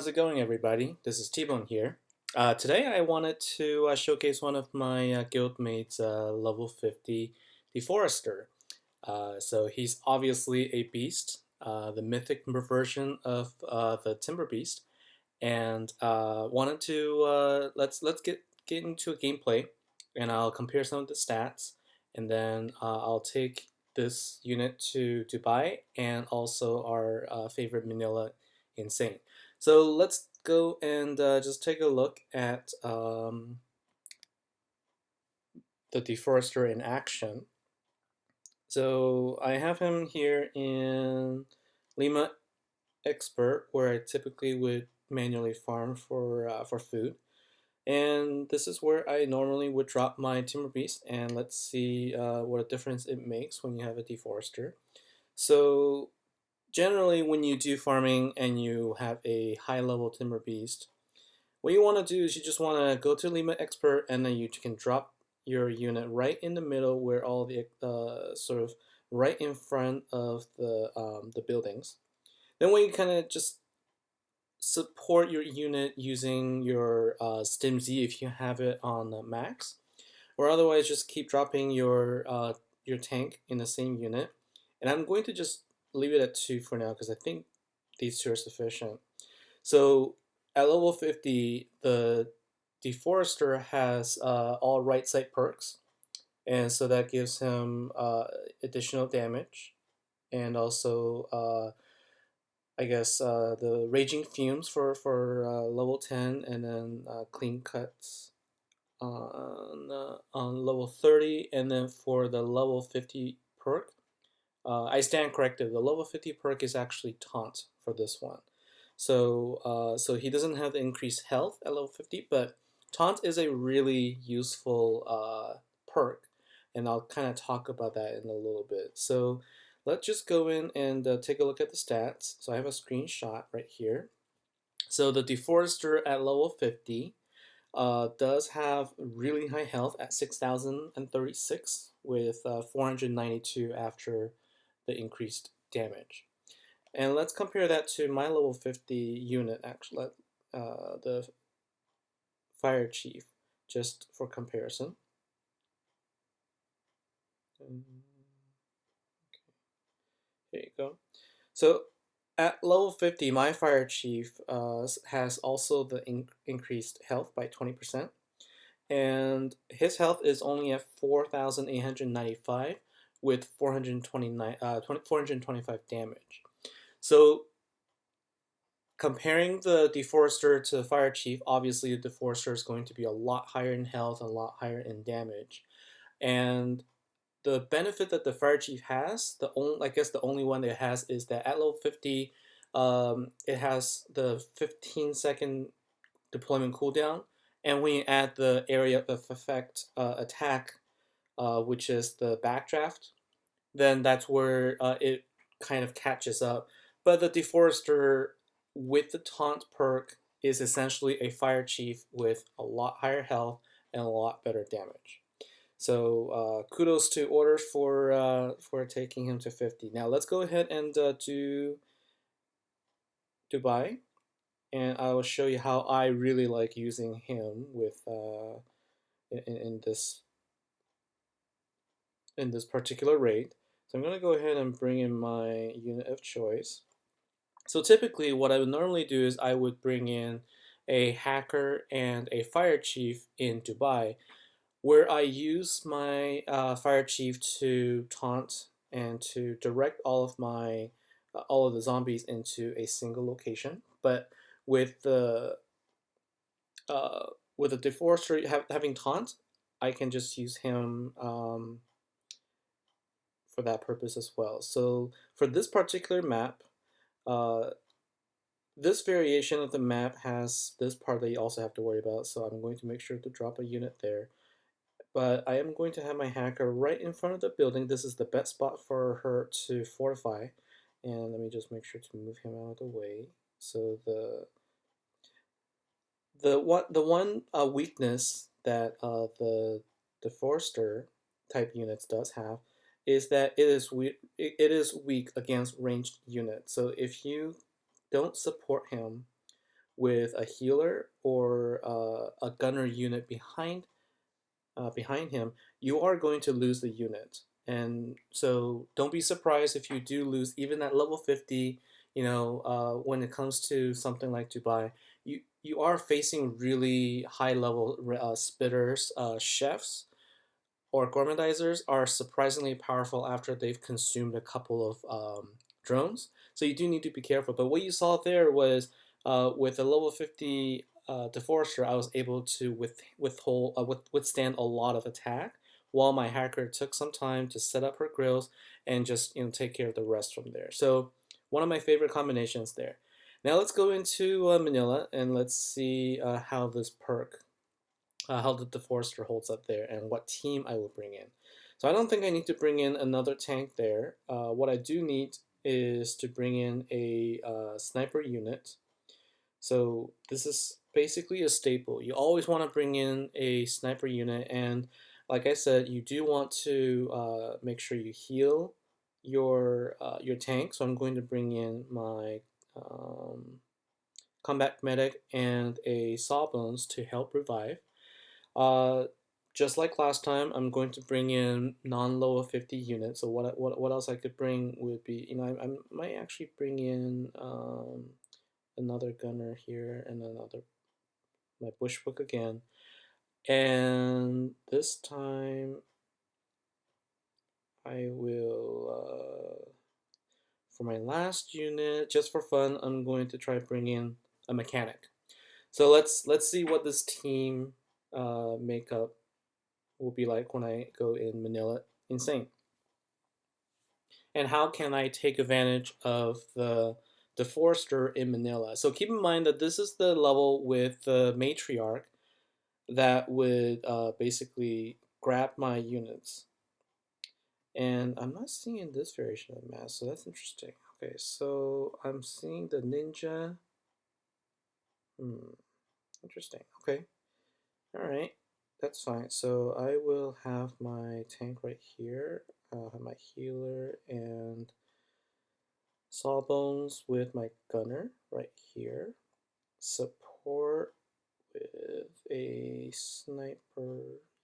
it going, everybody? This is T-Bone here. Today I wanted to showcase one of my guildmates, level 50 Deforester. So he's obviously a beast, the mythic version of the Timber Beast, and wanted to let's get into a gameplay, and I'll compare some of the stats, and then I'll take this unit to Dubai and also our favorite Manila Insane. So let's go and just take a look at the Deforester in action. So I have him here in Lima Expert, where I typically would manually farm for food. And this is where I normally would drop my Timber Beast, and let's see what a difference it makes when you have a Deforester. So generally when you do farming and you have a high level Timber Beast, what you want to do is you just want to go to Lima Expert, and then you can drop your unit right in the middle where all the sort of right in front of the buildings. Then when you kind of just support your unit using your StimZ if you have it on max, or otherwise just keep dropping your tank in the same unit. And I'm going to just leave it at 2 for now because I think these 2 are sufficient. So at level 50, the Deforester has all right side perks, and so that gives him additional damage, and also I guess the Raging Fumes for level 10, and then Clean Cuts on level 30, and then for the level 50 perk, I stand corrected. The level 50 perk is actually Taunt for this one. So he doesn't have the increased health at level 50, but Taunt is a really useful perk, and I'll kind of talk about that in a little bit. So let's just go in and take a look at the stats. So I have a screenshot right here. So the Deforester at level 50 does have really high health at 6,036 with 492 after the increased damage. And let's compare that to my level 50 unit, actually, the Fire Chief, just for comparison. There you go. So at level 50, my Fire Chief has also the increased health by 20%. And his health is only at 4,895 with 425 damage. So comparing the Deforester to the Fire Chief, obviously the Deforester is going to be a lot higher in health, a lot higher in damage. And the benefit that the Fire Chief has, I guess the only one that it has, is that at level 50, it has the 15-second deployment cooldown, and when you add the area of effect attack, which is the backdraft, then that's where it kind of catches up. But the Deforester with the Taunt perk is essentially a Fire Chief with a lot higher health and a lot better damage. So kudos to Order for taking him to 50. Now let's go ahead and do Dubai, and I will show you how I really like using him with in this particular raid. So I'm going to go ahead and bring in my unit of choice. So typically what I would normally do is I would bring in a hacker and a fire chief in Dubai, where I use my fire chief to taunt and to direct all of the zombies into a single location. But with the Deforester having taunt, I can just use him for that purpose as well. So for this particular map, this variation of the map has this part that you also have to worry about, so I'm going to make sure to drop a unit there. But I am going to have my hacker right in front of the building. This is the best spot for her to fortify. And let me just make sure to move him out of the way. So the one weakness that the Forester type units does have is that it is weak against ranged units. So if you don't support him with a healer or a gunner unit behind him, you are going to lose the unit. And so don't be surprised if you do lose even at level 50. When it comes to something like Dubai, you are facing really high level spitters, chefs, or gourmandizers are surprisingly powerful after they've consumed a couple of drones. So you do need to be careful. But what you saw there was with a level 50 Deforester, I was able to withstand a lot of attack, while my hacker took some time to set up her grills and just take care of the rest from there. So one of my favorite combinations there. Now let's go into Manila and let's see how this perk how the Forester holds up there and what team I will bring in. So I don't think I need to bring in another tank there. What I do need is to bring in a sniper unit. So this is basically a staple. You always want to bring in a sniper unit, and like I said, you do want to make sure you heal your tank. So I'm going to bring in my combat medic and a sawbones to help revive. Uh, just like last time, I'm going to bring in non-lower 50 units. So what else I could bring would be, I might actually bring in another gunner here and another my bushbook again. And this time I will for my last unit, just for fun, I'm going to try bring in a mechanic. So let's see what this team makeup will be like when I go in Manila Insane. And how can I take advantage of the Forester in Manila? So keep in mind that this is the level with the matriarch that would basically grab my units. And I'm not seeing this variation of mask, so that's interesting. Okay, so I'm seeing the ninja. Interesting. Okay. All right. That's fine. So I will have my tank right here. I'll have my healer and sawbones with my gunner right here. Support with a sniper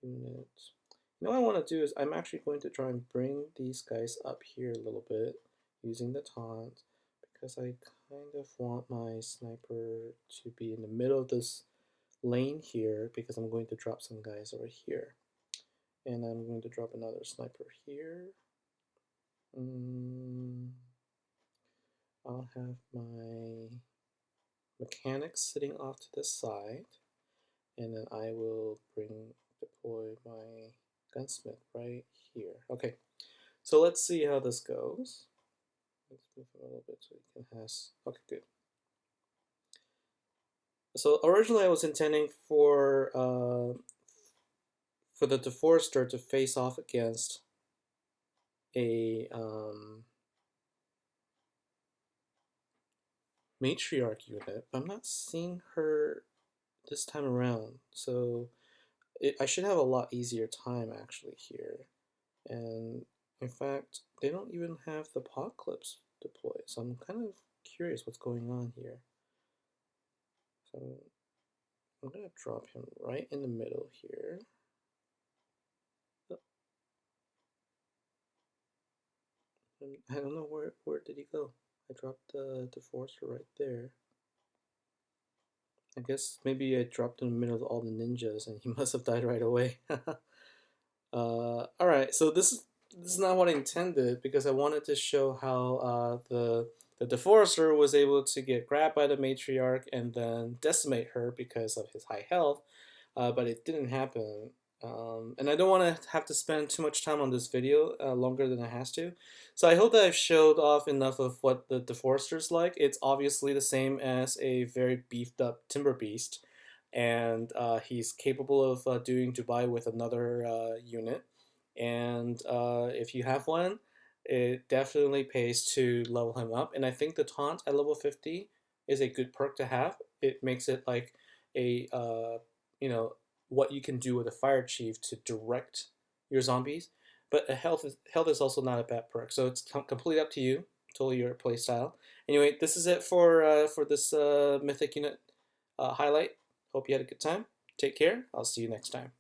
unit. What I want to do is I'm actually going to try and bring these guys up here a little bit using the taunt, because I kind of want my sniper to be in the middle of this lane here, because I'm going to drop some guys over here. And I'm going to drop another sniper here. I'll have my mechanics sitting off to the side, and then I will deploy my gunsmith right here. Okay, so let's see how this goes. Let's move it a little bit so we can have. Okay, good. So originally I was intending for the Deforester to face off against a matriarch unit, but I'm not seeing her this time around. So I should have a lot easier time actually here. And in fact, they don't even have the pod clips deployed, so I'm kind of curious what's going on here. So I'm gonna drop him right in the middle here. I don't know where did he go. I dropped the Forester right there. I guess maybe I dropped in the middle of all the ninjas and he must have died right away. Alright, so this is not what I intended, because I wanted to show how the Deforester was able to get grabbed by the matriarch and then decimate her because of his high health, but it didn't happen. And I don't want to have to spend too much time on this video, longer than it has to. So I hope that I've showed off enough of what the Deforester's like. It's obviously the same as a very beefed up Timber Beast, and he's capable of doing Dubai with another unit. And if you have one, it definitely pays to level him up. And I think the taunt at level 50 is a good perk to have. It makes it like a what you can do with a fire chief to direct your zombies. But health is also not a bad perk, so it's completely up to you, totally your playstyle. Anyway, this is it for this mythic unit highlight. Hope you had a good time. Take care. I'll see you next time.